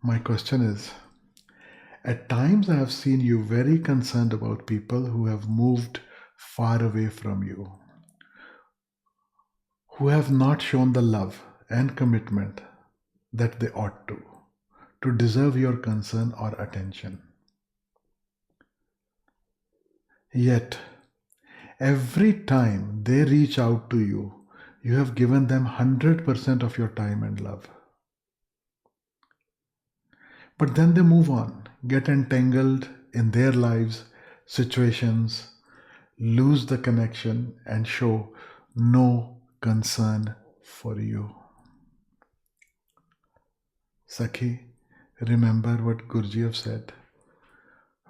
My question is, at times I have seen you very concerned about people who have moved far away from you, who have not shown the love and commitment that they ought to deserve your concern or attention. Yet, every time they reach out to you, you have given them 100% of your time and love. But then they move on, get entangled in their lives, situations, lose the connection, and show no concern for you. Sakhi, remember what Gurdjieff said.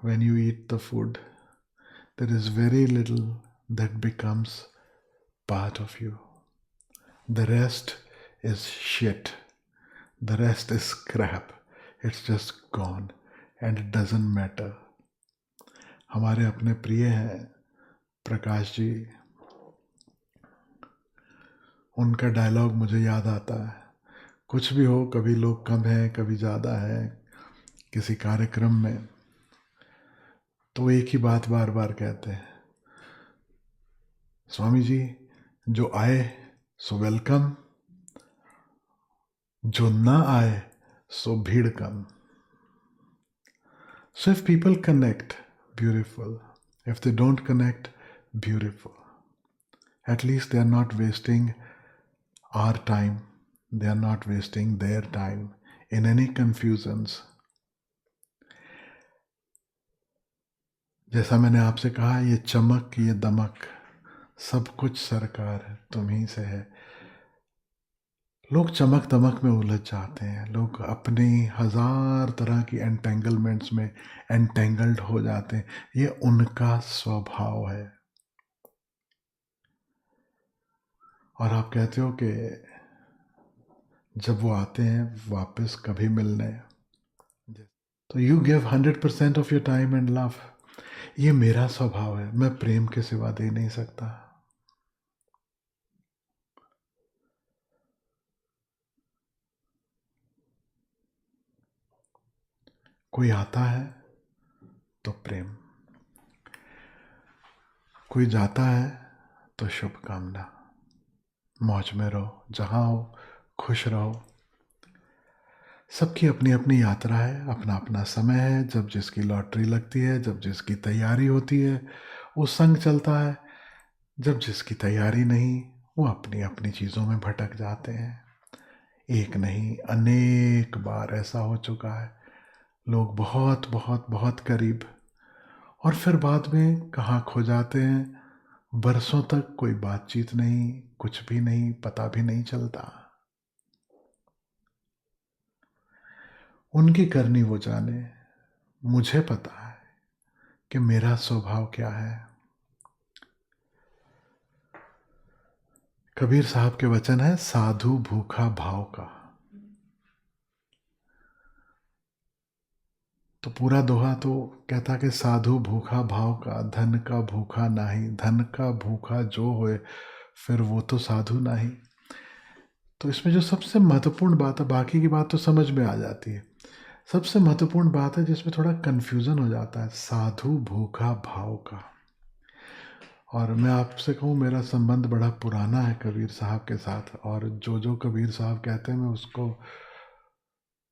When you eat the food, there is very little that becomes part of you. The rest is shit. The rest is crap. It's just gone and it doesn't matter. हमारे अपने प्रिय हैं प्रकाश जी, उनका dialogue मुझे याद आता है. कुछ भी हो, कभी लोग कम हैं, कभी ज़्यादा हैं, किसी कार्यक्रम में, तो एक ही बात बार बार कहते हैं, स्वामी जी जो आए सो वेलकम, जो ना आए सो भीड़ कम. So if people connect, beautiful. If they don't connect, beautiful. At least they are not wasting our time. They are not wasting their time in any confusions. जैसा मैंने आपसे कहा, ये चमक, ये दमक, सब कुछ सरकार तुम्ही से है. लोग चमक दमक में उलझ जाते हैं, लोग अपनी हजार तरह की एंटेंगलमेंट्स में एंटेंगल्ड हो जाते हैं. ये उनका स्वभाव है. और आप कहते हो कि जब वो आते हैं वापस कभी मिलने, तो you give 100% of your time and love. ये मेरा स्वभाव है, मैं प्रेम के सिवा दे नहीं सकता. कोई आता है तो प्रेम, कोई जाता है तो शुभकामना. मौज में रहो, जहां हो खुश रहो. सबकी अपनी अपनी यात्रा है, अपना अपना समय है. जब जिसकी लॉटरी लगती है, जब जिसकी तैयारी होती है, वो संग चलता है. जब जिसकी तैयारी नहीं, वो अपनी अपनी चीज़ों में भटक जाते हैं. एक नहीं, अनेक बार ऐसा हो चुका है. लोग बहुत बहुत बहुत करीब, और फिर बाद में कहाँ खो जाते हैं. बरसों तक कोई बातचीत नहीं, कुछ भी नहीं, पता भी नहीं चलता. उनकी करनी वो जाने, मुझे पता है कि मेरा स्वभाव क्या है. कबीर साहब के वचन है, साधु भूखा भाव का. तो पूरा दोहा तो कहता कि साधु भूखा भाव का, धन का भूखा नाही, धन का भूखा जो होए, फिर वो तो साधु नहीं. तो इसमें जो सबसे महत्वपूर्ण बात है, बाकी की बात तो समझ में आ जाती है, सबसे महत्वपूर्ण बात है जिसमें थोड़ा कन्फ्यूज़न हो जाता है, साधु भूखा भाव का. और मैं आपसे कहूँ, मेरा संबंध बड़ा पुराना है कबीर साहब के साथ, और जो कबीर साहब कहते हैं मैं उसको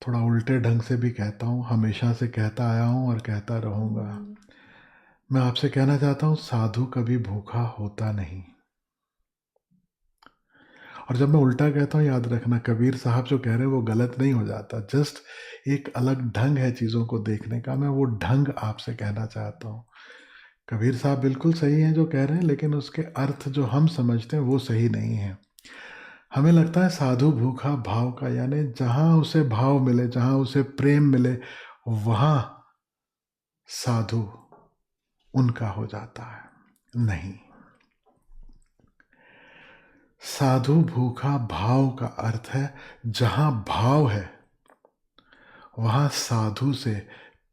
थोड़ा उल्टे ढंग से भी कहता हूँ, हमेशा से कहता आया हूँ और कहता रहूँगा. मैं आपसे कहना चाहता हूँ, साधु कभी भूखा होता नहीं. और जब मैं उल्टा कहता हूँ, याद रखना, कबीर साहब जो कह रहे हैं वो गलत नहीं हो जाता. जस्ट एक अलग ढंग है चीज़ों को देखने का. मैं वो ढंग आपसे कहना चाहता हूँ. कबीर साहब बिल्कुल सही हैं जो कह रहे हैं, लेकिन उसके अर्थ जो हम समझते हैं वो सही नहीं है. हमें लगता है साधु भूखा भाव का, यानी जहाँ उसे भाव मिले, जहाँ उसे प्रेम मिले, वहाँ साधु उनका हो जाता है. नहीं, साधु भूखा भाव का अर्थ है जहाँ भाव है वहाँ साधु से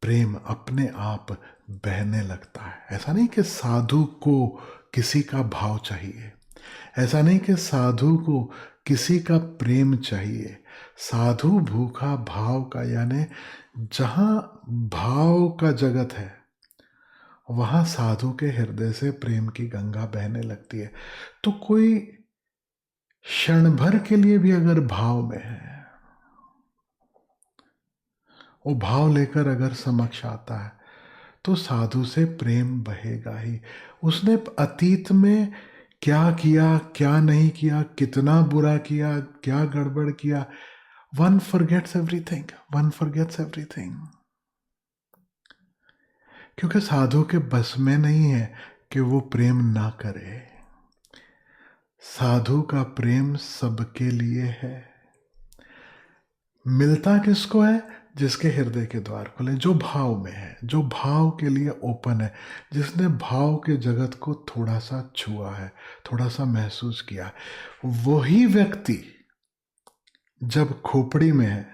प्रेम अपने आप बहने लगता है. ऐसा नहीं कि साधु को किसी का भाव चाहिए, ऐसा नहीं कि साधु को किसी का प्रेम चाहिए. साधु भूखा भाव का, यानी जहां भाव का जगत है वहां साधु के हृदय से प्रेम की गंगा बहने लगती है। तो कोई क्षण भर के लिए भी अगर भाव में है, वो भाव लेकर अगर समक्ष आता है, तो साधु से प्रेम बहेगा ही। उसने अतीत में क्या किया, क्या नहीं किया, कितना बुरा किया, क्या गड़बड़ किया, one forgets everything, one forgets everything. क्योंकि साधु के बस में नहीं है कि वो प्रेम ना करे। साधु का प्रेम सबके लिए है। मिलता किसको है? जिसके हृदय के द्वार खुले, जो भाव में है, जो भाव के लिए ओपन है, जिसने भाव के जगत को थोड़ा सा छुआ है, थोड़ा सा महसूस किया है। वही व्यक्ति जब खोपड़ी में है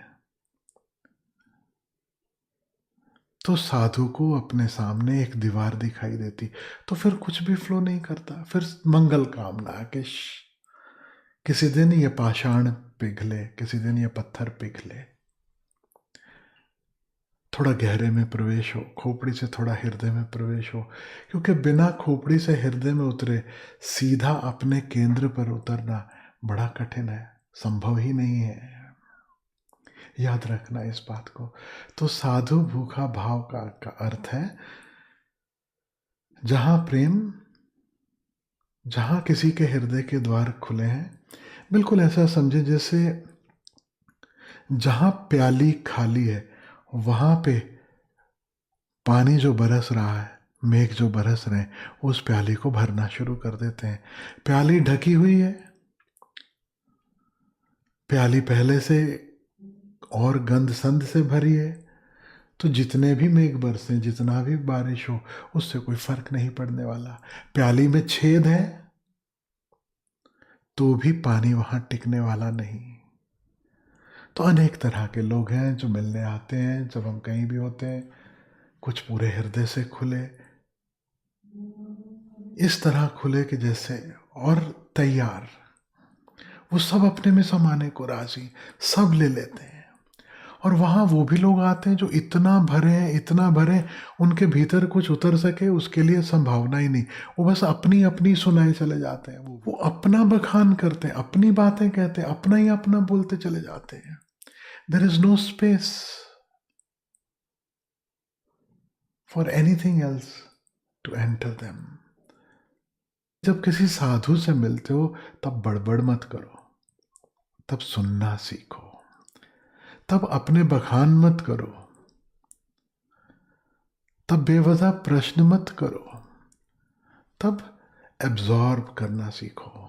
तो साधु को अपने सामने एक दीवार दिखाई देती, तो फिर कुछ भी फ्लो नहीं करता। फिर मंगल कामना कि किसी दिन ये पाषाण पिघले, किसी दिन ये पत्थर पिघले, थोड़ा गहरे में प्रवेश हो, खोपड़ी से थोड़ा हृदय में प्रवेश हो। क्योंकि बिना खोपड़ी से हृदय में उतरे सीधा अपने केंद्र पर उतरना बड़ा कठिन है, संभव ही नहीं है। याद रखना इस बात को। तो साधु भूखा भाव का अर्थ है जहां प्रेम, जहां किसी के हृदय के द्वार खुले हैं। बिल्कुल ऐसा समझे जैसे जहां प्याली खाली है वहां पे पानी जो बरस रहा है, मेघ जो बरस रहे हैं, उस प्याली को भरना शुरू कर देते हैं। प्याली ढकी हुई है, प्याली पहले से और गंध संध से भरी है, तो जितने भी मेघ बरसे, जितना भी बारिश हो, उससे कोई फर्क नहीं पड़ने वाला। प्याली में छेद है तो भी पानी वहां टिकने वाला नहीं। तो अनेक तरह के लोग हैं जो मिलने आते हैं जब हम कहीं भी होते हैं, कुछ पूरे हृदय से खुले, इस तरह खुले कि जैसे, और तैयार, वो सब अपने में समाने को राजी, सब ले लेते हैं। और वहां वो भी लोग आते हैं जो इतना भरे हैं, इतना भरे हैं, उनके भीतर कुछ उतर सके उसके लिए संभावना ही नहीं। वो बस अपनी अपनी सुनाए चले जाते हैं, वो अपना बखान करते हैं, अपनी बातें कहते हैं, अपना ही अपना बोलते चले जाते हैं। There is no space for anything else to enter them. जब किसी साधु से मिलते हो तब बड़बड़ मत करो, तब सुनना सीखो, तब अपने बखान मत करो, तब बेवजह प्रश्न मत करो, तब एब्जॉर्ब करना सीखो।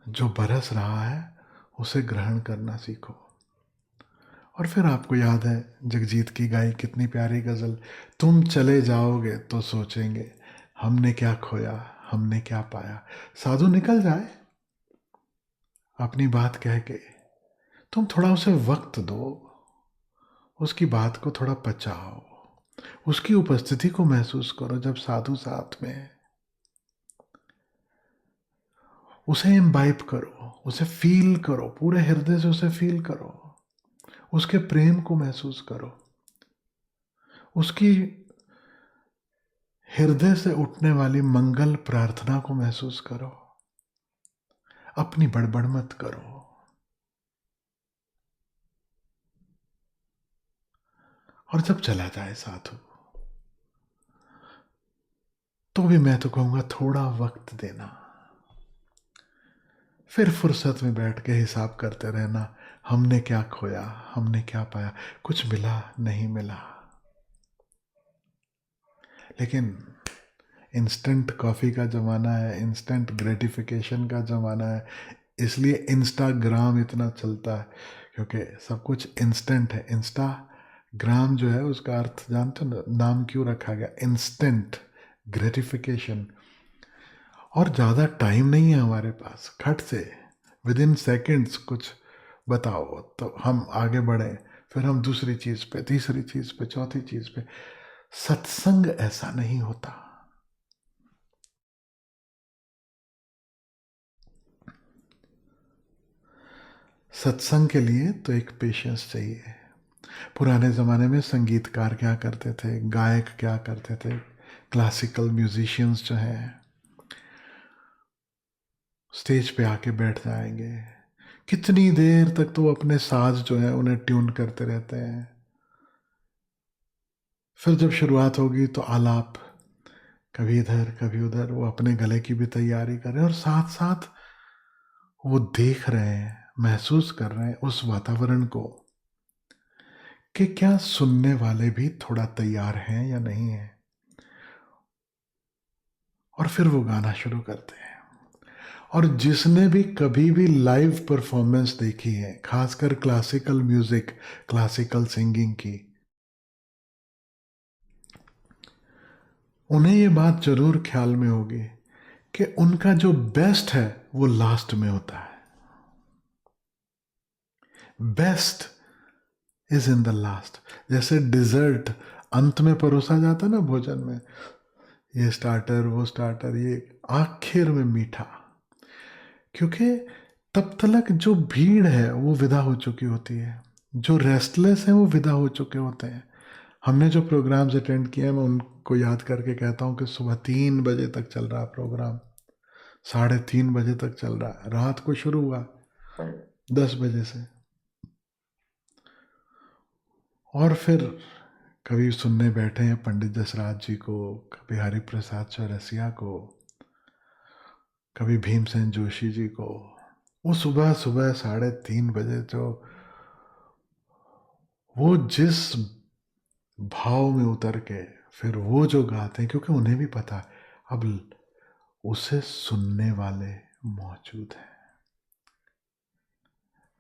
जो बरस रहा है उसे ग्रहण करना सीखो। और फिर आपको याद है जगजीत की गाई कितनी प्यारी गजल, तुम चले जाओगे तो सोचेंगे हमने क्या खोया, हमने क्या पाया। साधु निकल जाए अपनी बात कह के, तुम थोड़ा उसे वक्त दो, उसकी बात को थोड़ा पचाओ, उसकी उपस्थिति को महसूस करो। जब साधु साथ में है उसे इम्बाइब करो, उसे फील करो, पूरे हृदय से उसे फील करो, उसके प्रेम को महसूस करो, उसकी हृदय से उठने वाली मंगल प्रार्थना को महसूस करो। अपनी बड़बड़ मत करो। और जब चला जाए साधु, तो भी मैं तो कहूंगा थोड़ा वक्त देना, फिर फुर्सत में बैठ के हिसाब करते रहना, हमने क्या खोया, हमने क्या पाया, कुछ मिला नहीं मिला। लेकिन इंस्टेंट कॉफ़ी का ज़माना है, इंस्टेंट ग्रेटिफिकेशन का ज़माना है, इसलिए इंस्टाग्राम इतना चलता है, क्योंकि सब कुछ इंस्टेंट है। इंस्टाग्राम जो है उसका अर्थ जानते हो, नाम क्यों रखा गया, इंस्टेंट ग्रेटिफिकेशन। और ज़्यादा टाइम नहीं है हमारे पास, खट से विद इन सेकेंड्स कुछ बताओ तो हम आगे बढ़ें, फिर हम दूसरी चीज़ पे, तीसरी चीज़ पे, चौथी चीज़ पे। सत्संग ऐसा नहीं होता। सत्संग के लिए तो एक पेशेंस चाहिए। पुराने ज़माने में संगीतकार क्या करते थे, गायक क्या करते थे, क्लासिकल म्यूजिशियंस जो हैं स्टेज पे आके बैठ जाएंगे, कितनी देर तक तो अपने साज जो है उन्हें ट्यून करते रहते हैं। फिर जब शुरुआत होगी तो आलाप, कभी इधर कभी उधर, वो अपने गले की भी तैयारी कर रहे हैं और साथ साथ वो देख रहे हैं, महसूस कर रहे हैं उस वातावरण को कि क्या सुनने वाले भी थोड़ा तैयार हैं या नहीं है। और फिर वो गाना शुरू करते हैं। और जिसने भी कभी भी लाइव परफॉर्मेंस देखी है, खासकर क्लासिकल म्यूजिक, क्लासिकल सिंगिंग की, उन्हें ये बात जरूर ख्याल में होगी कि उनका जो बेस्ट है वो लास्ट में होता है। Best is in the last. जैसे डिजर्ट अंत में परोसा जाता ना भोजन में, ये स्टार्टर वो स्टार्टर, ये आखिर में मीठा, क्योंकि तब तक जो भीड़ है वो विदा हो चुकी होती है, जो रेस्टलेस है वो विदा हो चुके होते हैं। हमने जो प्रोग्राम्स अटेंड किए हैं मैं उनको याद करके कहता हूँ कि सुबह 3 बजे तक चल रहा प्रोग्राम, 3:30 बजे तक चल रहा है, रात को शुरू हुआ 10 बजे से। और फिर कभी सुनने बैठे हैं पंडित जसराज जी को, कभी हरिप्रसाद चौरसिया को, कभी भीमसेन जोशी जी को। वो सुबह सुबह 3:30 बजे जो वो जिस भाव में उतर के फिर वो जो गाते हैं, क्योंकि उन्हें भी पता है अब उसे सुनने वाले मौजूद हैं।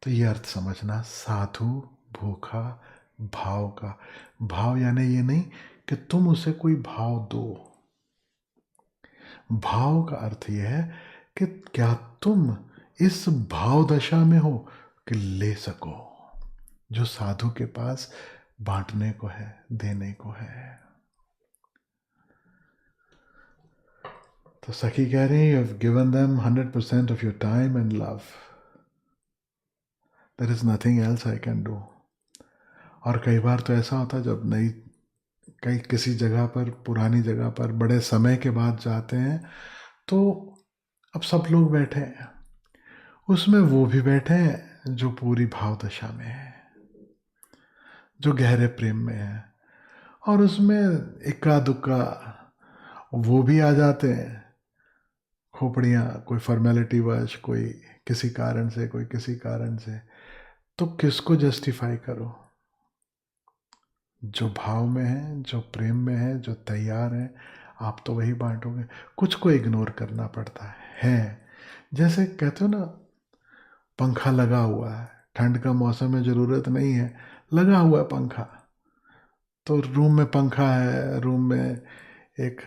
तो ये अर्थ समझना, साधु भूखा भाव का। भाव यानी ये नहीं कि तुम उसे कोई भाव दो, भाव का अर्थ यह है कि क्या तुम इस भाव दशा में हो कि ले सको जो साधु के पास बांटने को है, देने को है। तो सखी कह रही है, you have given them 100% of your time and love, there is nothing else I can do. और कई बार तो ऐसा होता है जब नई कहीं किसी जगह पर, पुरानी जगह पर बड़े समय के बाद जाते हैं, तो अब सब लोग बैठे हैं, उसमें वो भी बैठे हैं जो पूरी भाव दशा में है, जो गहरे प्रेम में है, और उसमें इक्का दुक्का वो भी आ जाते हैं, खोपड़ियाँ, कोई फॉर्मेलिटी वश, कोई किसी कारण से, कोई किसी कारण से। तो किसको जस्टिफाई करो? जो भाव में है, जो प्रेम में है, जो तैयार है, आप तो वही बांटोगे। कुछ को इग्नोर करना पड़ता है। जैसे कहते हो ना, पंखा लगा हुआ है, ठंड का मौसम में ज़रूरत नहीं है, लगा हुआ है पंखा, तो रूम में पंखा है, रूम में एक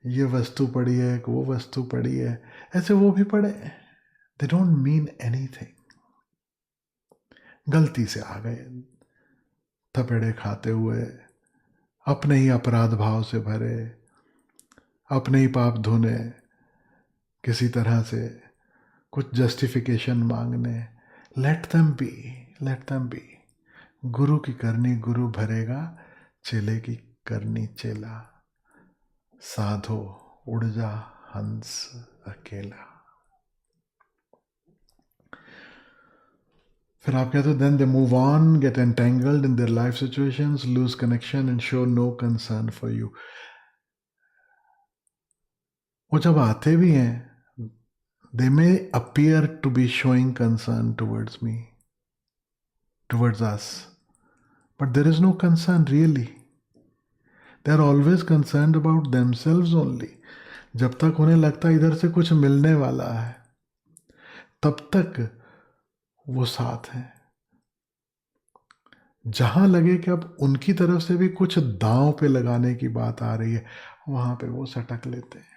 ये वस्तु पड़ी है, एक वो वस्तु पड़ी है, ऐसे वो भी पड़े, दे डोंट मीन एनीथिंग। गलती से आ गए थपेड़े खाते हुए, अपने ही अपराध भाव से भरे, अपने ही पाप धोने, किसी तरह से कुछ जस्टिफिकेशन मांगने। Let them be, let them be. गुरु की करनी गुरु भरेगा, चेले की करनी चेला, साधो उड़ जा हंस अकेला। फिर आप कहते हो, then they move on, get entangled in their life situations, lose connection and show no concern for you. वो जब आते भी हैं, they may appear to be showing concern towards me, towards us, but there is no concern really. They are always concerned about themselves only. जब तक उन्हें लगता है इधर से कुछ मिलने वाला है, तब तक वो साथ हैं। जहां लगे कि अब उनकी तरफ से भी कुछ दांव पे लगाने की बात आ रही है, वहां पे वो सटक लेते हैं।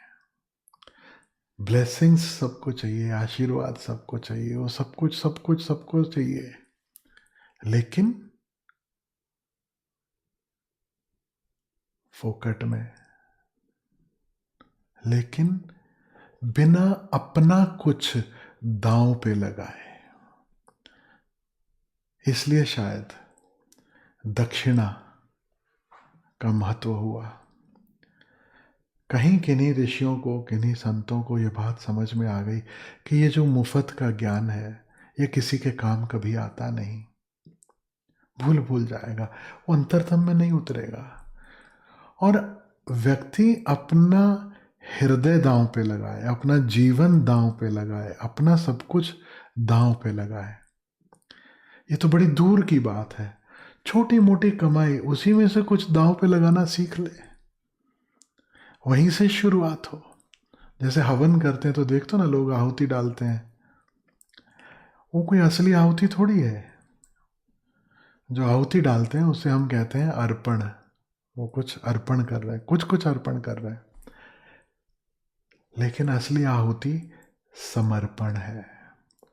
ब्लेसिंग्स सबको चाहिए, आशीर्वाद सबको चाहिए, वो सब कुछ सब कुछ सबको चाहिए, लेकिन फोकट में, लेकिन बिना अपना कुछ दांव पे लगाए। इसलिए शायद दक्षिणा का महत्व हुआ। कहीं किन्हीं ऋषियों को, किन्हीं संतों को ये बात समझ में आ गई कि ये जो मुफ्त का ज्ञान है ये किसी के काम कभी आता नहीं, भूल भूल जाएगा, वो अंतरतम में नहीं उतरेगा। और व्यक्ति अपना हृदय दांव पे लगाए, अपना जीवन दांव पे लगाए, अपना सब कुछ दांव पे लगाए, ये तो बड़ी दूर की बात है। छोटी मोटी कमाई, उसी में से कुछ दांव पे लगाना सीख ले, वहीं से शुरुआत हो। जैसे हवन करते हैं तो देखते हो ना, लोग आहुति डालते हैं, वो कोई असली आहुति थोड़ी है। जो आहुति डालते हैं उसे हम कहते हैं अर्पण। वो कुछ अर्पण कर रहे हैं, कुछ कुछ अर्पण कर रहे हैं, लेकिन असली आहुति समर्पण है।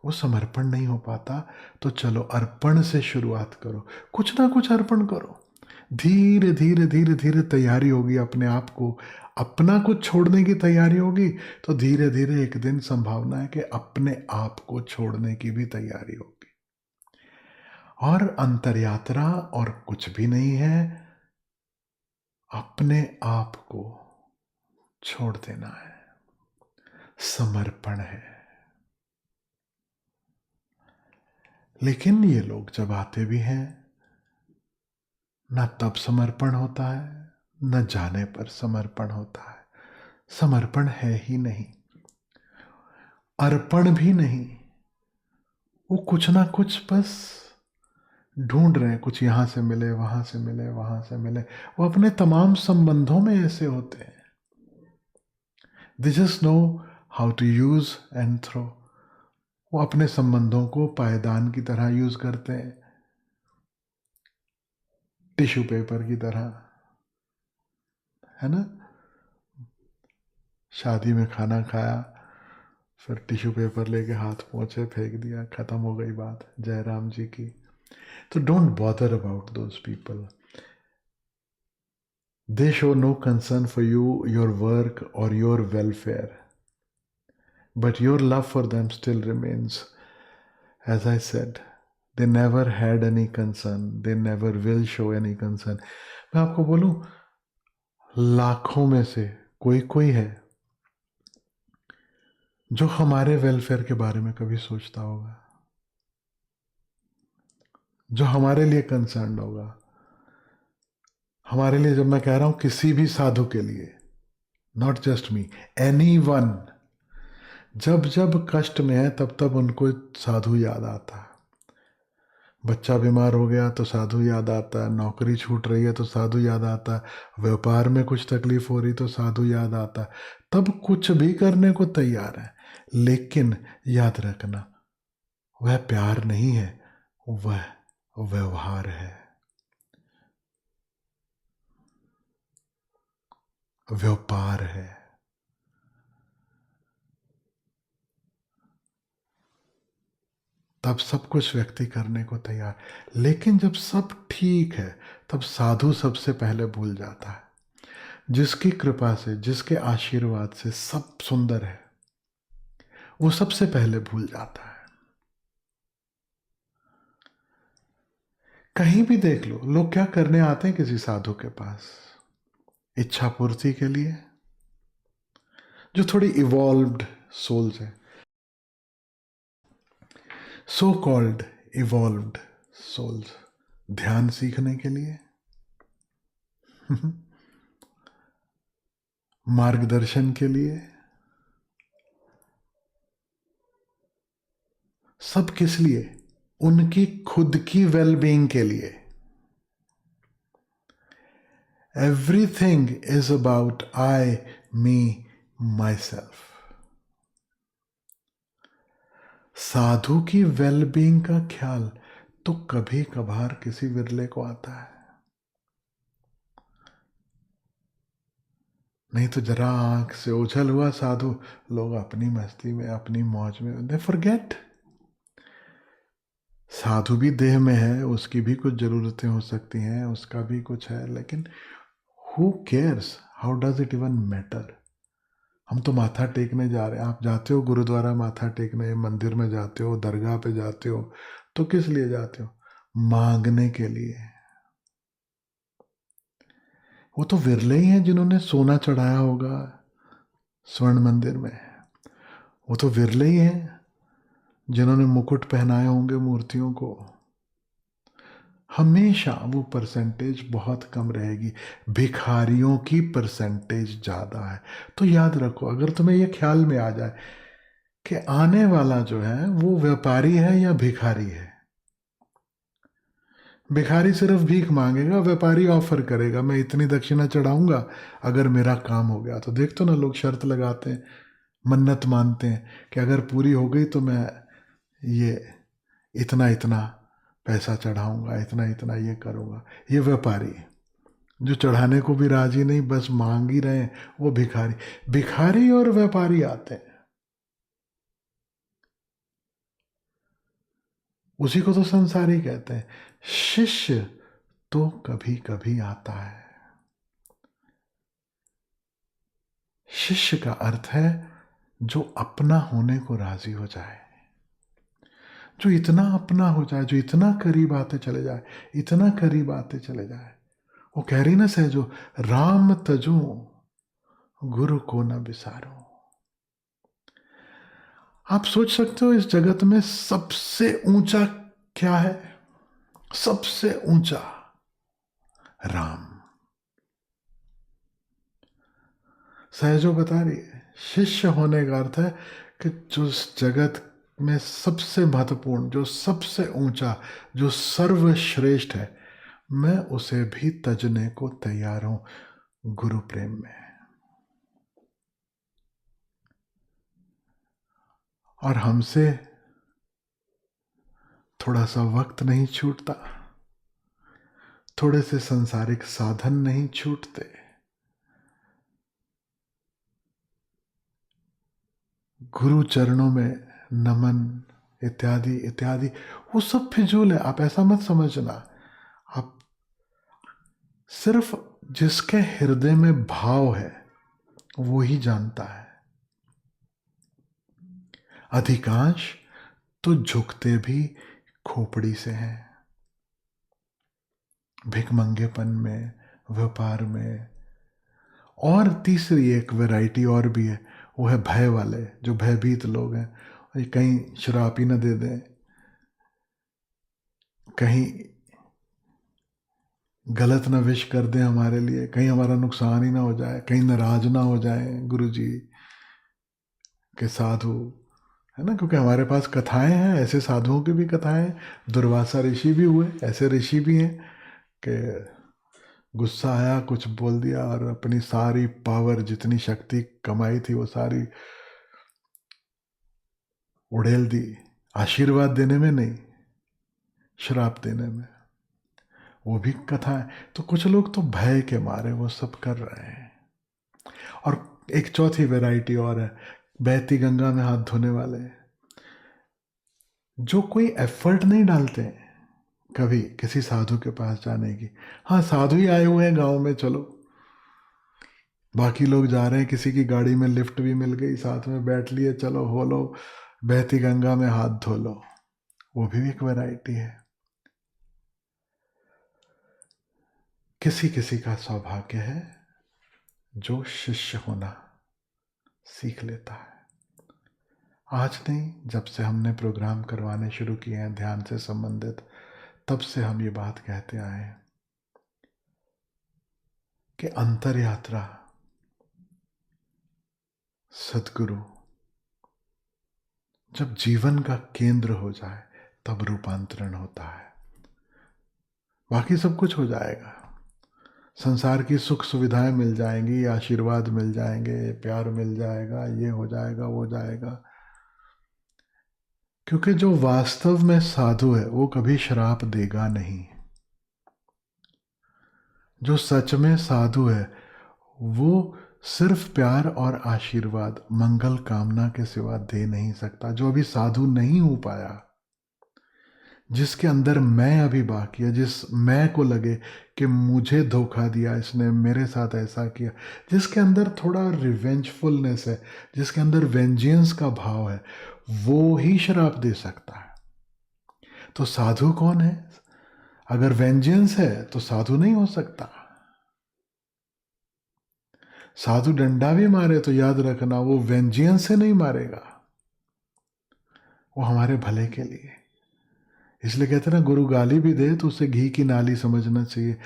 वो समर्पण नहीं हो पाता तो चलो अर्पण से शुरुआत करो, कुछ ना कुछ अर्पण करो। धीरे धीरे धीरे धीरे तैयारी होगी अपने आप को, अपना कुछ छोड़ने की तैयारी होगी, तो धीरे धीरे एक दिन संभावना है कि अपने आप को छोड़ने की भी तैयारी होगी। और अंतरयात्रा और कुछ भी नहीं है, अपने आप को छोड़ देना है, समर्पण है। लेकिन ये लोग जब आते भी हैं, न तब समर्पण होता है, न जाने पर समर्पण होता है। समर्पण है ही नहीं, अर्पण भी नहीं। वो कुछ ना कुछ बस ढूंढ रहे हैं, कुछ यहां से मिले, वहां से मिले, वहां से मिले। वो अपने तमाम संबंधों में ऐसे होते हैं, they just know how to use and throw. वो अपने संबंधों को पायदान की तरह यूज करते हैं, टिश्यू पेपर की तरह, है ना। शादी में खाना खाया, फिर टिश्यू पेपर लेके हाथ पोंछे, फेंक दिया, खत्म हो गई बात, जय राम जी की। तो don't bother about those people. They show no concern for you, your work और your welfare, but your love for them still remains. As I said, they never had any concern, they never will show any concern. मैं आपको बोलूं, लाखों में से कोई कोई है जो हमारे वेलफेयर के बारे में कभी सोचता होगा, जो हमारे लिए कंसर्न होगा। हमारे लिए, जब मैं कह रहा हूं किसी भी साधु के लिए, नॉट जस्ट मी, एनीवन, जब जब कष्ट में है तब तब उनको साधु याद आता है। बच्चा बीमार हो गया तो साधु याद आता है, नौकरी छूट रही है तो साधु याद आता है, व्यापार में कुछ तकलीफ हो रही तो साधु याद आता है। तब कुछ भी करने को तैयार है। लेकिन याद रखना, वह प्यार नहीं है, वह व्यवहार है, व्यापार है। तब सब कुछ व्यक्ति करने को तैयार। लेकिन जब सब ठीक है तब साधु सबसे पहले भूल जाता है। जिसकी कृपा से, जिसके आशीर्वाद से सब सुंदर है, वो सबसे पहले भूल जाता है। कहीं भी देख लो, लोग क्या करने आते हैं किसी साधु के पास? इच्छा पूर्ति के लिए। जो थोड़ी इवॉल्व्ड सोल्स है, सो कॉल्ड इवॉल्व्ड सोल्स, ध्यान सीखने के लिए, मार्गदर्शन के लिए। सब किस लिए? उनकी खुद की वेलबींग के लिए। Everything is about I, me, myself. साधु की वेलबींग का ख्याल तो कभी कभार किसी विरले को आता है, नहीं तो जरा आंख से ओझल हुआ साधु, लोग अपनी मस्ती में, अपनी मौज में, दे फॉरगेट। साधु भी देह में है, उसकी भी कुछ जरूरतें हो सकती हैं, उसका भी कुछ है, लेकिन who cares, how does it even matter? हम तो माथा टेकने जा रहे हैं। आप जाते हो गुरुद्वारा माथा टेकने, मंदिर में जाते हो, दरगाह पे जाते हो, तो किस लिए जाते हो? मांगने के लिए। वो तो विरले ही हैं जिन्होंने सोना चढ़ाया होगा स्वर्ण मंदिर में। वो तो विरले ही हैं जिन्होंने मुकुट पहनाए होंगे मूर्तियों को। हमेशा वो परसेंटेज बहुत कम रहेगी, भिखारियों की परसेंटेज ज़्यादा है। तो याद रखो, अगर तुम्हें ये ख्याल में आ जाए कि आने वाला जो है वो व्यापारी है या भिखारी है। भिखारी सिर्फ भीख मांगेगा, व्यापारी ऑफर करेगा, मैं इतनी दक्षिणा चढ़ाऊंगा अगर मेरा काम हो गया तो। देख तो ना, लोग शर्त लगाते हैं, मन्नत मानते हैं कि अगर पूरी हो गई तो मैं ये इतना इतना पैसा चढ़ाऊंगा, इतना इतना ये करूंगा। ये व्यापारी। जो चढ़ाने को भी राजी नहीं, बस मांग ही रहे हैं, वो भिखारी। भिखारी और व्यापारी आते हैं, उसी को तो संसारी कहते हैं। शिष्य तो कभी कभी आता है। शिष्य का अर्थ है जो अपना होने को राजी हो जाए, जो इतना अपना हो जाए, जो इतना करीब आते चले जाए, इतना करीब आते चले जाए। वो कह रही ना सहजो, राम तजू गुरु को न बिसारो। आप सोच सकते हो इस जगत में सबसे ऊंचा क्या है? सबसे ऊंचा राम। सहजो बता रही है, शिष्य होने का अर्थ है कि जो इस जगत में सबसे महत्वपूर्ण, जो सबसे ऊंचा, जो सर्वश्रेष्ठ है, मैं उसे भी तजने को तैयार हूं गुरु प्रेम में। और हमसे थोड़ा सा वक्त नहीं छूटता, थोड़े से सांसारिक साधन नहीं छूटते। गुरु चरणों में नमन इत्यादि इत्यादि, वो सब फिजूल है। आप ऐसा मत समझना। आप सिर्फ जिसके हृदय में भाव है वो ही जानता है। अधिकांश तो झुकते भी खोपड़ी से हैं, भिखमंगेपन में, व्यापार में। और तीसरी एक वैरायटी और भी है, वो है भय वाले, जो भयभीत लोग हैं। ये कहीं शराब ही ना दे दें, कहीं गलत ना विश कर दें हमारे लिए, कहीं हमारा नुकसान ही ना हो जाए, कहीं नाराज ना हो जाए गुरु जी के साधु, है ना। क्योंकि हमारे पास कथाएं हैं, ऐसे साधुओं की भी कथाएं। दुर्वासा ऋषि भी हुए, ऐसे ऋषि भी हैं कि गुस्सा आया, कुछ बोल दिया और अपनी सारी पावर, जितनी शक्ति कमाई थी वो सारी उड़ेल दी। आशीर्वाद देने में नहीं, श्राप देने में। वो भी कथा है। तो कुछ लोग तो भय के मारे वो सब कर रहे हैं। और एक चौथी वैरायटी और है, बहती गंगा में हाथ धोने वाले, जो कोई एफर्ट नहीं डालते कभी किसी साधु के पास जाने की। हाँ, साधु ही आए हुए हैं गांव में, चलो, बाकी लोग जा रहे हैं, किसी की गाड़ी में लिफ्ट भी मिल गई, साथ में बैठ लिए, चलो हो लो, बहती गंगा में हाथ धो लो। वो भी एक वैरायटी है। किसी किसी का सौभाग्य है जो शिष्य होना सीख लेता है। आज नहीं, जब से हमने प्रोग्राम करवाने शुरू किए हैं ध्यान से संबंधित, तब से हम ये बात कहते आए हैं कि अंतर यात्रा सदगुरु जब जीवन का केंद्र हो जाए तब रूपांतरण होता है। बाकी सब कुछ हो जाएगा, संसार की सुख सुविधाएं मिल जाएंगी, आशीर्वाद मिल जाएंगे, प्यार मिल जाएगा, ये हो जाएगा, वो जाएगा। क्योंकि जो वास्तव में साधु है वो कभी श्राप देगा नहीं। जो सच में साधु है वो सिर्फ प्यार और आशीर्वाद, मंगल कामना के सिवा दे नहीं सकता। जो अभी साधु नहीं हो पाया, जिसके अंदर मैं अभी बाकी है, जिस मैं को लगे कि मुझे धोखा दिया इसने, मेरे साथ ऐसा किया, जिसके अंदर थोड़ा रिवेंजफुलनेस है, जिसके अंदर वेंजियंस का भाव है, वो ही श्राप दे सकता है। तो साधु कौन है? अगर वेंजेंस है तो साधु नहीं हो सकता। साधु डंडा भी मारे तो याद रखना वो वेंजेंस से नहीं मारेगा, वो हमारे भले के लिए। इसलिए कहते हैं ना, गुरु गाली भी दे तो उसे घी की नाली समझना चाहिए।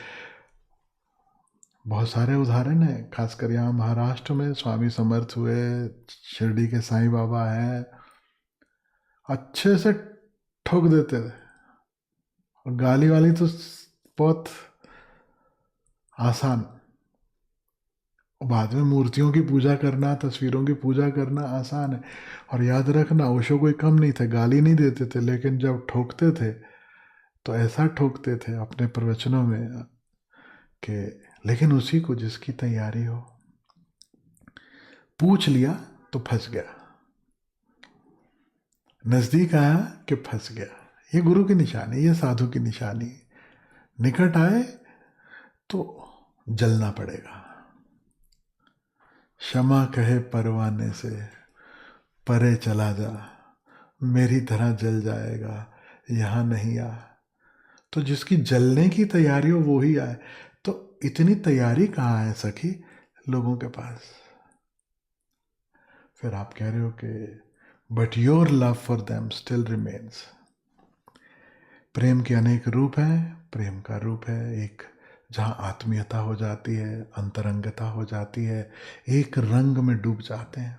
बहुत सारे उदाहरण हैं, खासकर यहाँ महाराष्ट्र में स्वामी समर्थ हुए, शिरडी के साईं बाबा हैं, अच्छे से ठोक देते थे। और गाली वाली तो बहुत आसान, बाद में मूर्तियों की पूजा करना, तस्वीरों की पूजा करना आसान है। और याद रखना, ओशो कोई कम नहीं थे, गाली नहीं देते थे, लेकिन जब ठोकते थे तो ऐसा ठोकते थे अपने प्रवचनों में कि लेकिन उसी को जिसकी तैयारी हो। पूछ लिया तो फंस गया, नजदीक आया कि फंस गया। ये गुरु की निशानी, ये साधु की निशानी। निकट आए तो जलना पड़ेगा। क्षमा कहे परवाने से परे चला जा, मेरी तरह जल जाएगा, यहां नहीं आ। तो जिसकी जलने की तैयारी हो वो ही आए। तो इतनी तैयारी कहाँ है सखी लोगों के पास? फिर आप कह रहे हो कि but your love for them still remains. प्रेम के अनेक रूप हैं। प्रेम का रूप है एक जहाँ आत्मीयता हो जाती है, अंतरंगता हो जाती है, एक रंग में डूब जाते हैं।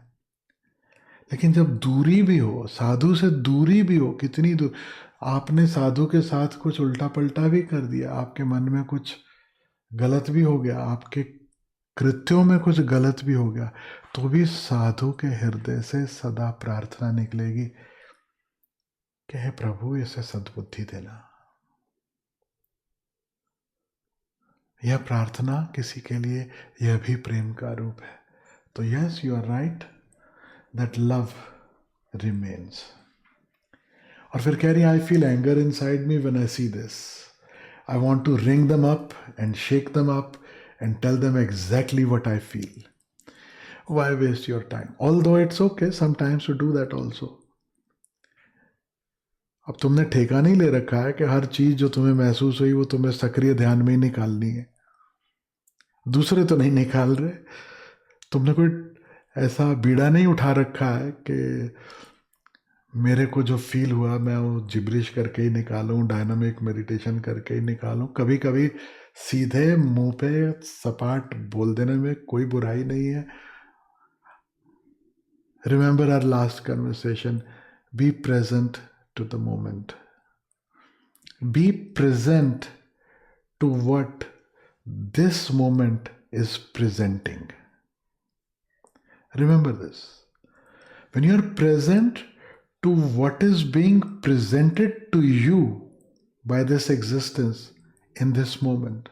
लेकिन जब दूरी भी हो, साधु से दूरी भी हो, कितनी दूर, आपने साधु के साथ कुछ उल्टा पलटा भी कर दिया, आपके मन में कुछ गलत भी हो गया, आपके कृत्यों में कुछ गलत भी हो गया, तो भी साधु के हृदय से सदा प्रार्थना निकलेगी कि हे प्रभु इसे सद्बुद्धि देना। यह प्रार्थना किसी के लिए यह भी प्रेम का रूप है। तो yes, you are right that love remains. और फिर कह रही, I feel anger inside me when I see this. I want to ring them up and shake them up and tell them exactly what I feel. Why waste your time? Although it's okay sometimes to do that also. अब तुमने ठेका नहीं ले रखा है कि हर चीज जो तुम्हें महसूस हुई वो तुम्हें सक्रिय ध्यान में ही निकालनी है। दूसरे तो नहीं निकाल रहे। तुमने कोई ऐसा बीड़ा नहीं उठा रखा है कि मेरे को जो फील हुआ मैं वो जिब्रिश करके ही निकालूं, डायनामिक मेडिटेशन करके ही निकालूं। कभी कभी सीधे मुंह पे सपाट बोल देने में कोई बुराई नहीं है। Remember our last conversation, be present to the moment, be present to what this moment is presenting. Remember this. When you are present to what is being presented to you by this existence in this moment,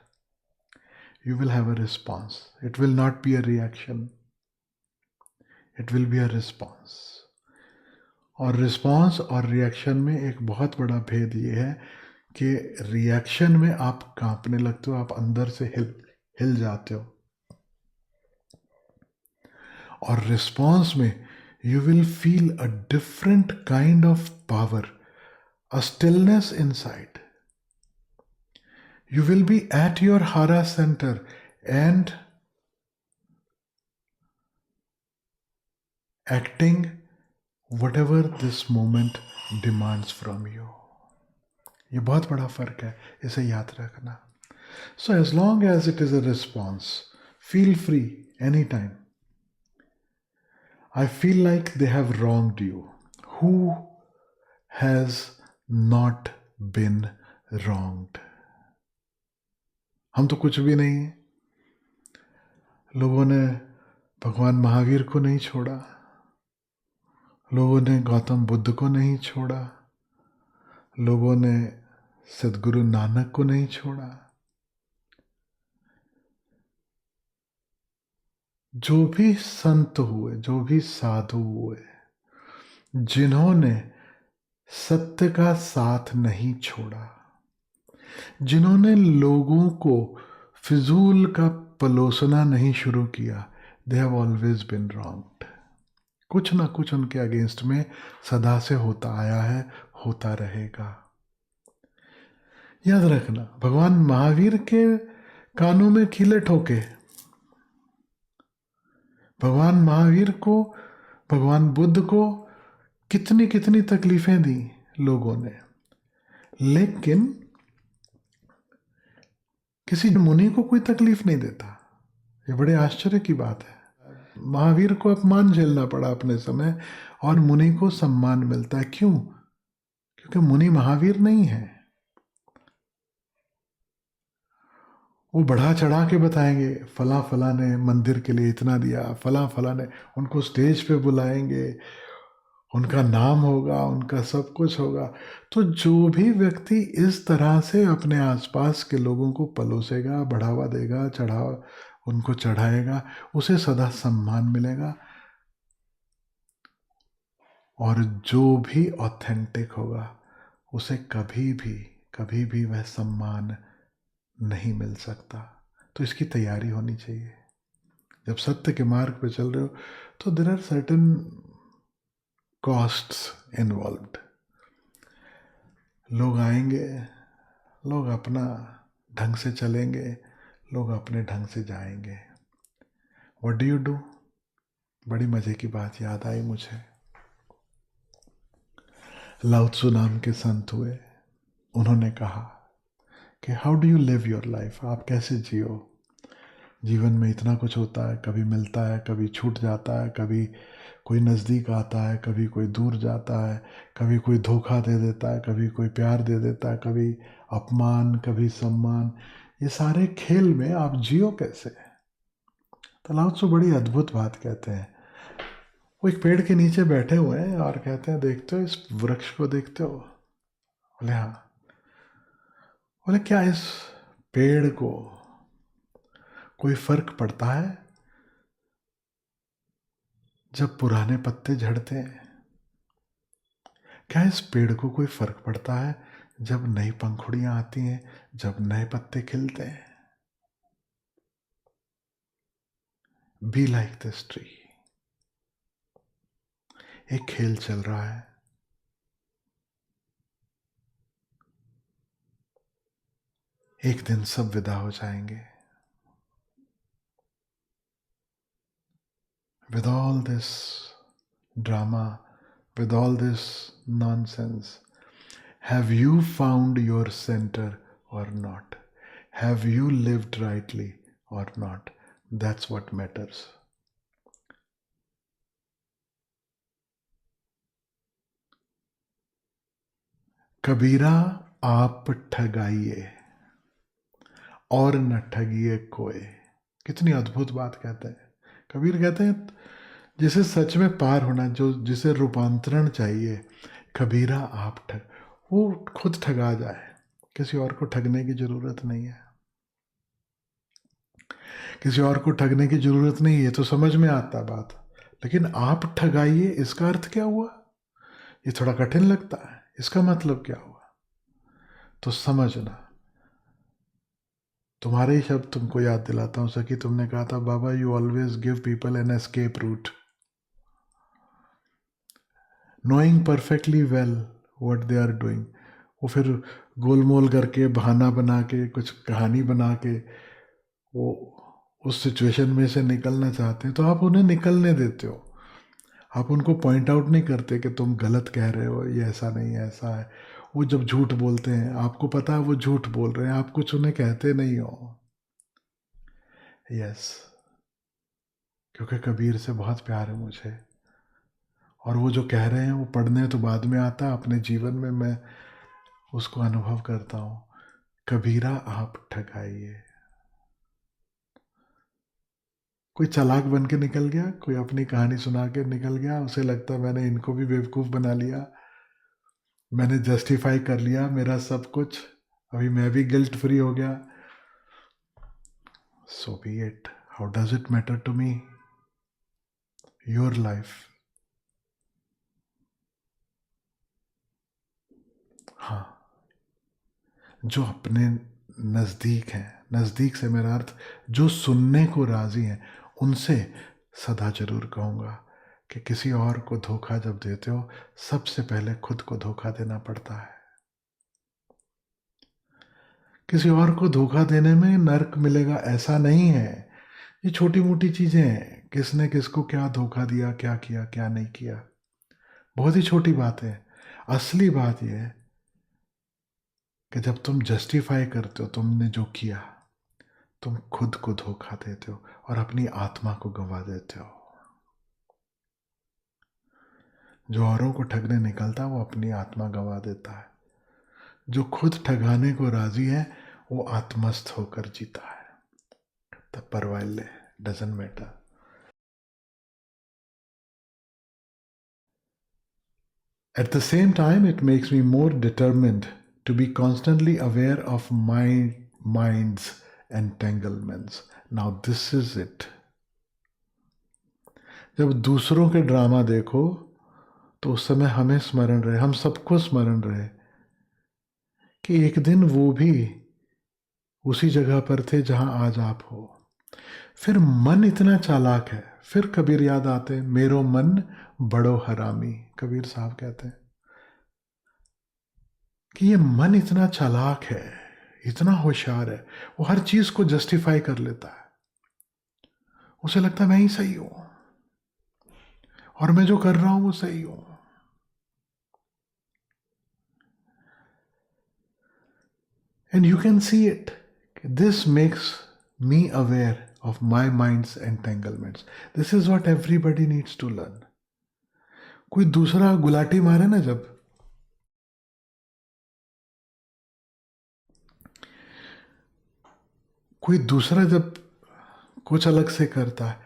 you will have a response. It will not be a reaction. It will be a response. और response और reaction में एक बहुत बड़ा भेद ये है कि रिएक्शन में आप कांपने लगते हो, आप अंदर से हिल जाते हो। और रिस्पॉन्स में you will feel a different kind of power, a stillness inside. You will be at your hara centre and acting whatever this moment demands from you. ये बहुत बड़ा फर्क है, इसे याद रखना। So as long as it is a response, feel free anytime. I feel like they have wronged you. Who has not been wronged? हम तो कुछ भी नहीं है। लोगों ने भगवान महावीर को नहीं छोड़ा, लोगों ने गौतम बुद्ध को नहीं छोड़ा, लोगों ने सदगुरु नानक को नहीं छोड़ा। जो भी संत हुए, जो भी साधु हुए, जिन्होंने सत्य का साथ नहीं छोड़ा, जिन्होंने लोगों को फिजूल का पलोसना नहीं शुरू किया, they have always been wronged. कुछ ना कुछ उनके अगेंस्ट में सदा से होता आया है, होता रहेगा। याद रखना, भगवान महावीर के कानों में कीले ठोके, भगवान महावीर को, भगवान बुद्ध को कितनी कितनी तकलीफें दी लोगों ने, लेकिन किसी मुनि को कोई तकलीफ नहीं देता। ये बड़े आश्चर्य की बात है। महावीर को अपमान झेलना पड़ा अपने समय, और मुनि को सम्मान मिलता है। क्यों? क्योंकि मुनि महावीर नहीं है। वो बढ़ा चढ़ा के बताएंगे, फला फला ने मंदिर के लिए इतना दिया, फला फला ने, उनको स्टेज पे बुलाएंगे, उनका नाम होगा, उनका सब कुछ होगा। तो जो भी व्यक्ति इस तरह से अपने आसपास के लोगों को पलोसेगा, बढ़ावा देगा, उनको चढ़ाएगा, उसे सदा सम्मान मिलेगा। और जो भी ऑथेंटिक होगा उसे कभी भी वह सम्मान नहीं मिल सकता। तो इसकी तैयारी होनी चाहिए। जब सत्य के मार्ग पे चल रहे हो तो there are certain costs involved. लोग आएंगे, लोग अपना ढंग से चलेंगे, लोग अपने ढंग से जाएंगे। What do you do? बड़ी मजे की बात याद आई मुझे। लाओ त्सु नाम के संत हुए, उन्होंने कहा कि how do you live your life, आप कैसे जियो। जीवन में इतना कुछ होता है, कभी मिलता है, कभी छूट जाता है, कभी कोई नज़दीक आता है, कभी कोई दूर जाता है, कभी कोई धोखा दे देता है, कभी कोई प्यार दे देता है, कभी अपमान, कभी सम्मान। ये सारे खेल में आप जियो कैसे? तो लाओ त्सु बड़ी अद्भुत बात कहते हैं। वो एक पेड़ के नीचे बैठे हुए हैं और कहते हैं, देखते हो इस वृक्ष को, देखते हो? बोले हाँ। बोले क्या इस पेड़ को कोई फर्क पड़ता है जब पुराने पत्ते झड़ते हैं? क्या इस पेड़ को कोई फर्क पड़ता है जब नई पंखुड़ियां आती हैं, जब नए पत्ते खिलते हैं? Be like this tree. एक खेल चल रहा है, एक दिन सब विदा हो जाएंगे। With all this drama, with all this nonsense, have you found your center or not? Have you lived rightly or not? That's what matters. कबीरा आप ठगाइए और न ठगिए कोई। कितनी अद्भुत बात कहते हैं कबीर। कहते हैं जिसे सच में पार होना, जो जिसे रूपांतरण चाहिए, कबीरा आप ठग, वो खुद ठगा जाए, किसी और को ठगने की जरूरत नहीं है। किसी और को ठगने की जरूरत नहीं है, तो समझ में आता बात। लेकिन आप ठगाइए, इसका अर्थ क्या हुआ? ये थोड़ा कठिन लगता है। इसका मतलब क्या हुआ? तो समझना। तुम्हारे ही शब्द तुमको याद दिलाता हूं सखी। तुमने कहा था, बाबा you always give people an escape route, knowing perfectly well what they are doing. वो फिर गोलमोल करके, बहाना बना के, कुछ कहानी बना के वो उस सिचुएशन में से निकलना चाहते हैं, तो आप उन्हें निकलने देते हो। आप उनको पॉइंट आउट नहीं करते कि तुम गलत कह रहे हो, ये ऐसा नहीं है, ऐसा है। वो जब झूठ बोलते हैं, आपको पता है वो झूठ बोल रहे हैं, आप कुछ उन्हें कहते नहीं हो। यस, क्योंकि कबीर से बहुत प्यार है मुझे, और वो जो कह रहे हैं वो पढ़ने तो बाद में आता, अपने जीवन में मैं उसको अनुभव करता हूँ। कबीरा आप ठगाइए। कोई चालाक बन के निकल गया, कोई अपनी कहानी सुना के निकल गया, उसे लगता मैंने इनको भी बेवकूफ़ बना लिया, मैंने जस्टिफाई कर लिया मेरा सब कुछ, अभी मैं भी गिल्ट फ्री हो गया। So be it, how does it matter to me? Your life. हाँ, जो अपने नज़दीक हैं, नज़दीक से मेरा अर्थ जो सुनने को राज़ी हैं, उनसे सदा जरूर कहूँगा कि किसी और को धोखा जब देते हो, सबसे पहले खुद को धोखा देना पड़ता है। किसी और को धोखा देने में नर्क मिलेगा ऐसा नहीं है। ये छोटी मोटी चीजें हैं, किसने किसको क्या धोखा दिया, क्या किया क्या नहीं किया, बहुत ही छोटी बात है। असली बात यह है कि जब तुम जस्टिफाई करते हो तुमने जो किया, तुम खुद को धोखा देते हो और अपनी आत्मा को गंवा देते हो। जो औरों को ठगने निकलता है वो अपनी आत्मा गंवा देता है, जो खुद ठगाने को राजी है वो आत्मस्थ होकर जीता है। तब परवाइल्ले doesn't matter. At the same time, it makes me more determined to be constantly aware of my mind's entanglements. Now, this is it. जब दूसरों के ड्रामा देखो तो उस समय हमें स्मरण रहे, हम सबको स्मरण रहे कि एक दिन वो भी उसी जगह पर थे जहां आज आप हो। फिर मन इतना चालाक है, फिर कबीर याद आते, मेरो मन बड़ो हरामी। कबीर साहब कहते हैं कि ये मन इतना चालाक है, इतना होशियार है, वो हर चीज को जस्टिफाई कर लेता है। उसे लगता है मैं ही सही हूं और मैं जो कर रहा हूं वो सही हूं। And you can see it, this makes me aware of my mind's entanglements. This is what everybody needs to learn. कोई दूसरा गुलाटी मारे ना, जब कोई दूसरा जब कुछ अलग से करता है,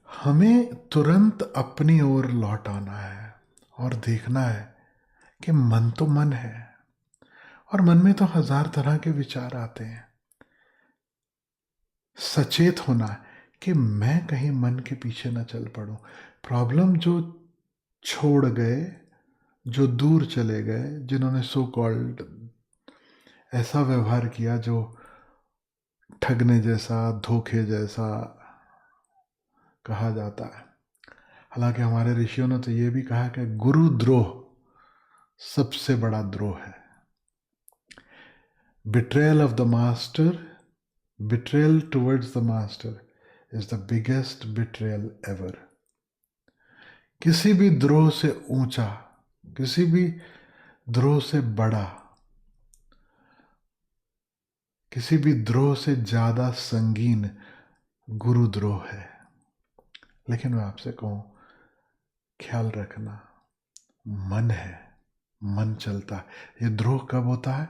हमें तुरंत अपनी ओर लौट आना है और देखना है कि मन तो मन है और मन में तो हजार तरह के विचार आते हैं। सचेत होना है कि मैं कहीं मन के पीछे ना चल पड़ूं। प्रॉब्लम जो छोड़ गए, जो दूर चले गए, जिन्होंने सो कॉल्ड ऐसा व्यवहार किया जो ठगने जैसा, धोखे जैसा कहा जाता है। हालांकि हमारे ऋषियों ने तो ये भी कहा कि गुरुद्रोह सबसे बड़ा द्रोह है। Betrayal of the master, betrayal towards the master is the biggest betrayal ever. किसी भी द्रोह से ऊंचा, किसी भी द्रोह से बड़ा, किसी भी द्रोह से ज्यादा संगीन गुरुद्रोह है। लेकिन मैं आपसे कहूं, ख्याल रखना, मन है, मन चलता है। ये द्रोह कब होता है?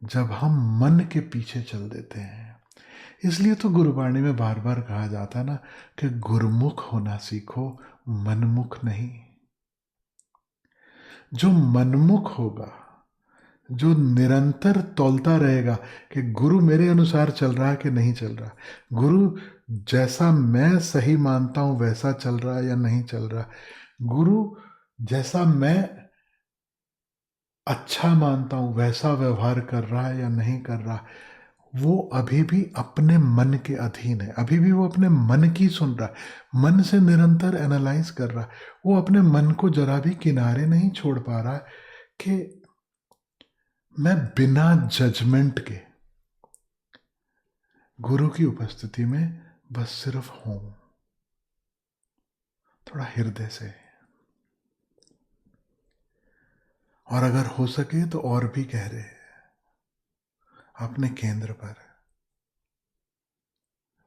जब हम मन के पीछे चल देते हैं। इसलिए तो गुरुवाणी में बार बार कहा जाता है ना कि गुरुमुख होना सीखो, मनमुख नहीं। जो मनमुख होगा, जो निरंतर तौलता रहेगा कि गुरु मेरे अनुसार चल रहा है कि नहीं चल रहा, गुरु जैसा मैं सही मानता हूं वैसा चल रहा है या नहीं चल रहा, गुरु जैसा मैं अच्छा मानता हूं वैसा व्यवहार कर रहा है या नहीं कर रहा, वो अभी भी अपने मन के अधीन है। अभी भी वो अपने मन की सुन रहा है, मन से निरंतर एनालाइज कर रहा है। वो अपने मन को जरा भी किनारे नहीं छोड़ पा रहा कि मैं बिना जजमेंट के गुरु की उपस्थिति में बस सिर्फ हूं, थोड़ा हृदय से। और अगर हो सके तो और भी गहरे, अपने केंद्र पर।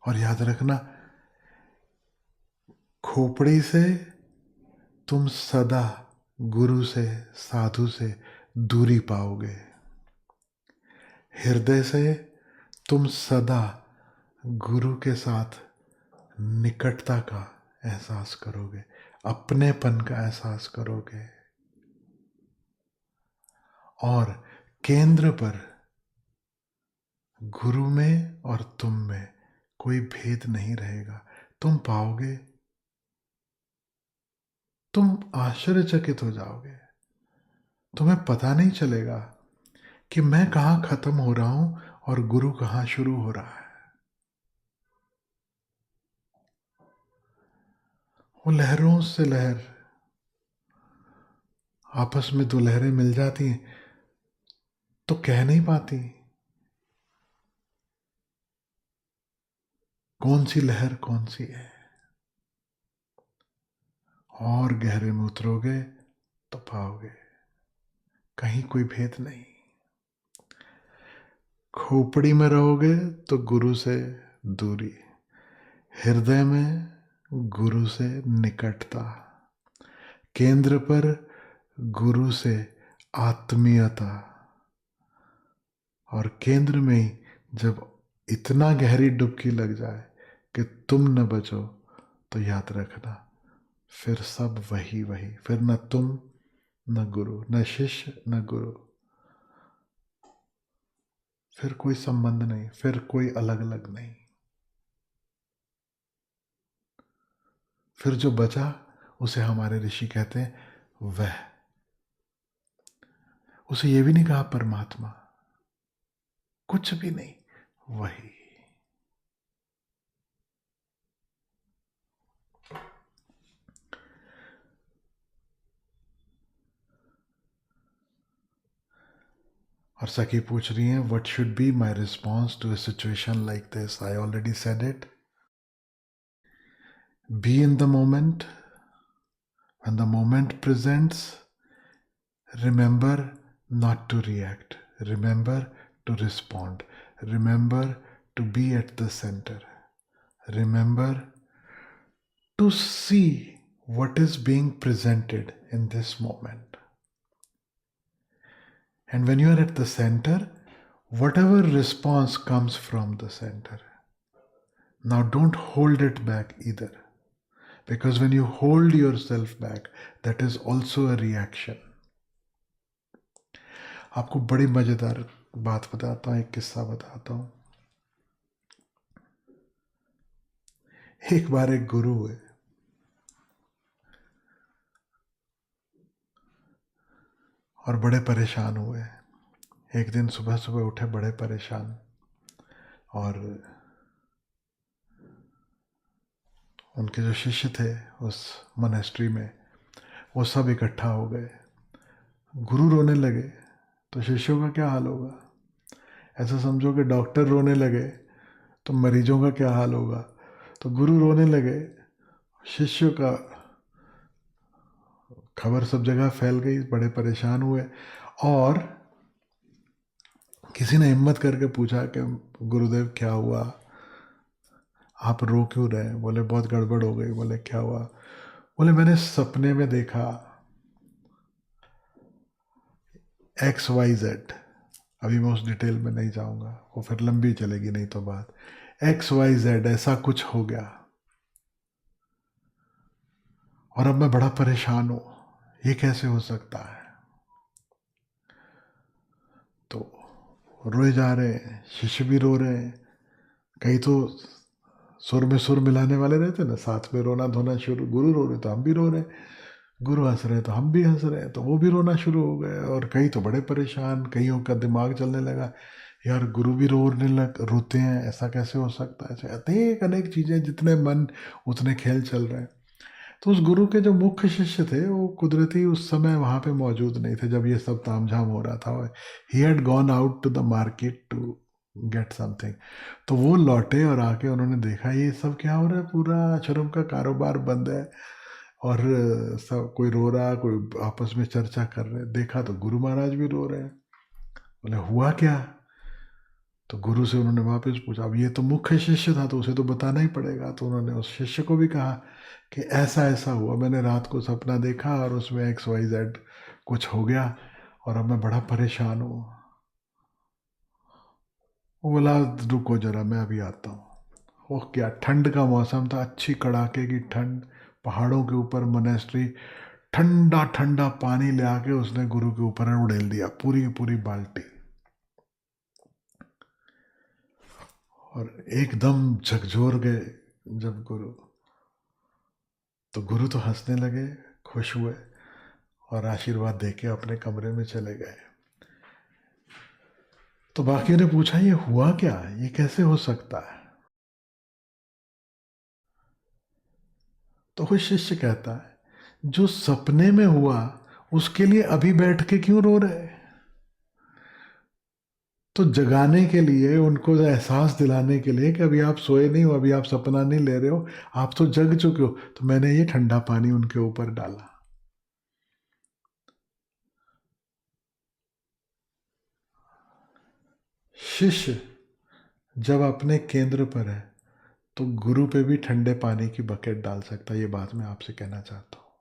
और याद रखना, खोपड़ी से तुम सदा गुरु से, साधु से दूरी पाओगे। हृदय से तुम सदा गुरु के साथ निकटता का एहसास करोगे, अपनेपन का एहसास करोगे। और केंद्र पर गुरु में और तुम में कोई भेद नहीं रहेगा। तुम पाओगे, तुम आश्चर्यचकित हो जाओगे। तुम्हें पता नहीं चलेगा कि मैं कहां खत्म हो रहा हूं और गुरु कहां शुरू हो रहा है। वो लहरों से लहर, आपस में दो लहरें मिल जाती हैं तो कह नहीं पाती, कौन सी लहर कौन सी है। और गहरे में उतरोगे तो पाओगे कहीं कोई भेद नहीं। खोपड़ी में रहोगे तो गुरु से दूरी, हृदय में गुरु से निकटता, केंद्र पर गुरु से आत्मीयता, और केंद्र में ही जब इतना गहरी डुबकी लग जाए कि तुम न बचो तो याद रखना फिर सब वही वही, फिर न तुम न गुरु, न शिष्य न गुरु, फिर कोई संबंध नहीं, फिर कोई अलग अलग नहीं। फिर जो बचा उसे हमारे ऋषि कहते हैं वह। उसे ये भी नहीं कहा परमात्मा, कुछ भी नहीं, वही। और सखी पूछ रही हैं what should be my response to a situation like this. I already said it. Be in the moment. When the moment presents, remember not to react, remember to respond, remember to be at the center, remember to see what is being presented in this moment. And when you are at the center, whatever response comes from the center, now don't hold it back either, because when you hold yourself back, that is also a reaction. आपको बड़ी मजेदार बात बताता हूँ, एक किस्सा बताता हूँ। एक बार एक गुरु है, और बड़े परेशान हुए। एक दिन सुबह सुबह उठे बड़े परेशान, और उनके जो शिष्य थे उस मोनेस्ट्री में, वो सब इकट्ठा हो गए। गुरु रोने लगे तो शिष्यों का क्या हाल होगा। ऐसा समझो कि डॉक्टर रोने लगे तो मरीजों का क्या हाल होगा। तो गुरु रोने लगे, शिष्यों का खबर सब जगह फैल गई, बड़े परेशान हुए। और किसी ने हिम्मत करके पूछा कि गुरुदेव क्या हुआ, आप रो क्यों रहे। बोले बहुत गड़बड़ हो गई। बोले क्या हुआ। बोले मैंने सपने में देखा XYZ। अभी मैं उस डिटेल में नहीं जाऊंगा, वो फिर लंबी चलेगी नहीं तो बात। XYZ ऐसा कुछ हो गया, और अब मैं बड़ा परेशान हूं, ये कैसे हो सकता है। तो रोए जा रहे हैं, शिष्य भी रो रहे हैं। कई तो सुर में सुर मिलाने वाले रहते ना, साथ में रोना धोना शुरू। गुरु रो रहे तो हम भी रो रहे, गुरु हंस रहे तो हम भी हंस रहे, तो वो भी रोना शुरू हो गए। और कई तो बड़े परेशान, कईयों का दिमाग चलने लगा, यार गुरु भी रोते हैं, ऐसा कैसे हो सकता है। ऐसे अनेक चीज़ें, जितने मन उतने खेल चल रहे हैं। तो उस गुरु के जो मुख्य शिष्य थे वो कुदरती उस समय वहाँ पे मौजूद नहीं थे जब ये सब तामझाम हो रहा था। He had gone out to the market to get something. तो वो लौटे और आके उन्होंने देखा ये सब क्या हो रहा है, पूरा आश्रम का कारोबार बंद है, और सब कोई रो रहा, कोई आपस में चर्चा कर रहे। देखा तो गुरु महाराज भी रो रहे हैं। बोले हुआ क्या। तो गुरु से उन्होंने वापस पूछा। अब ये तो मुख्य शिष्य था तो उसे तो बताना ही पड़ेगा। तो उन्होंने उस शिष्य को भी कहा कि ऐसा ऐसा हुआ, मैंने रात को सपना देखा और उसमें XYZ कुछ हो गया, और अब मैं बड़ा परेशान हूँ। वो बोला रुको जरा, मैं अभी आता हूँ। वो क्या ठंड का मौसम था, अच्छी कड़ाके की ठंड, पहाड़ों के ऊपर मोनेस्ट्री। ठंडा ठंडा पानी ले आके उसने गुरु के ऊपर उड़ेल दिया, पूरी की पूरी बाल्टी। और एकदम झकझोर गए जब गुरु, तो गुरु तो हंसने लगे, खुश हुए, और आशीर्वाद देके अपने कमरे में चले गए। तो बाकी ने पूछा ये हुआ क्या, ये कैसे हो सकता है। तो वो शिष्य कहता है जो सपने में हुआ उसके लिए अभी बैठ के क्यों रो रहे। तो जगाने के लिए, उनको एहसास दिलाने के लिए कि अभी आप सोए नहीं हो, अभी आप सपना नहीं ले रहे हो, आप तो जग चुके हो, तो मैंने ये ठंडा पानी उनके ऊपर डाला। शिष्य जब अपने केंद्र पर है तो गुरु पे भी ठंडे पानी की बकेट डाल सकता है। ये बात मैं आपसे कहना चाहता हूं।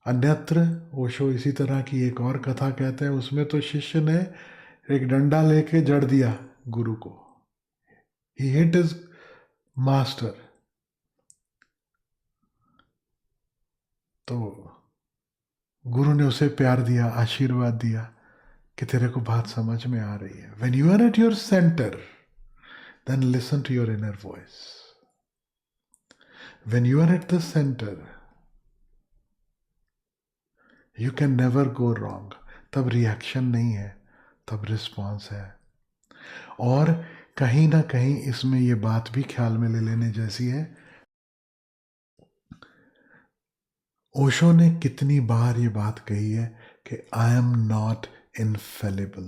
अन्यत्र ओशो इसी तरह की एक और कथा कहते हैं, उसमें तो शिष्य ने एक डंडा लेके जड़ दिया गुरु को। ही हिट हिज मास्टर। तो गुरु ने उसे प्यार दिया, आशीर्वाद दिया कि तेरे को बात समझ में आ रही है। When you are at your centre, then listen to your inner voice. When you are at the centre, you can never go wrong. तब रिएक्शन नहीं है, तब रिस्पॉन्स है। और कहीं ना कहीं इसमें ये बात भी ख्याल में ले लेने जैसी है, ओशो ने कितनी बार ये बात कही है कि I am not infallible.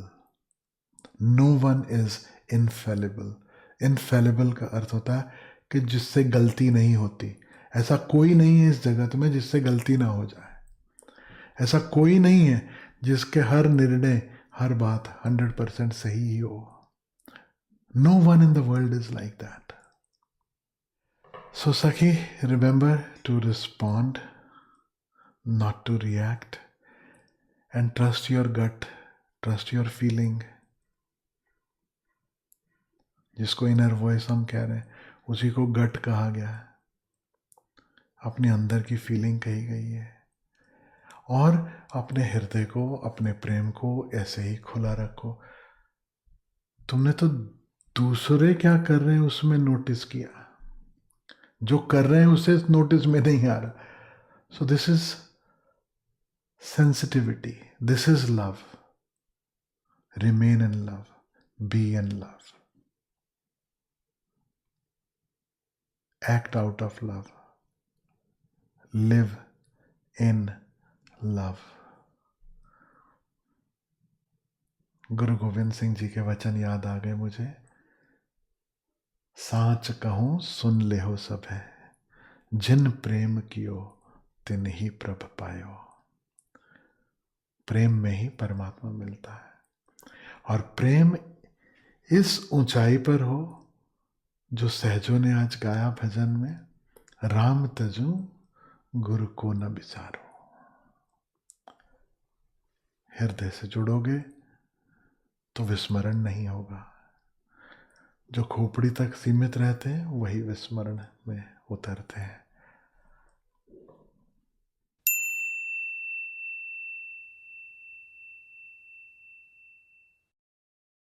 No one is infallible. Infallible का अर्थ होता है कि जिससे गलती नहीं होती। ऐसा कोई नहीं है इस जगत में जिससे गलती ना हो जाए। ऐसा कोई नहीं है जिसके हर निर्णय, हर बात 100% सही ही हो। No one in the world is like that. So Sakhi, remember to respond, not to react, and trust your gut, trust your feeling. जिसको इनर वॉइस हम कह रहे हैं, उसी को गट कहा गया है। अपने अंदर की फीलिंग कही गई है। और अपने हृदय को, अपने प्रेम को ऐसे ही खुला रखो। तुमने तो दूसरे क्या कर रहे हैं उसमें नोटिस किया, जो कर रहे हैं उसे नोटिस में नहीं आ रहा। So this is sensitivity. This is love. Remain in love. Be in love. Act out of love. Live in love. गुरु गोविंद सिंह जी के वचन याद आ गए मुझे। साच कहूं सुन ले हो सब है, जिन प्रेम कियो तिन ही प्रभ पायो। प्रेम में ही परमात्मा मिलता है। और प्रेम इस ऊंचाई पर हो जो सहजों ने आज गाया भजन में, राम तजू गुरु को न विचारो। हृदय से जुड़ोगे तो विस्मरण नहीं होगा। जो खोपड़ी तक सीमित रहते हैं वही विस्मरण में उतरते हैं।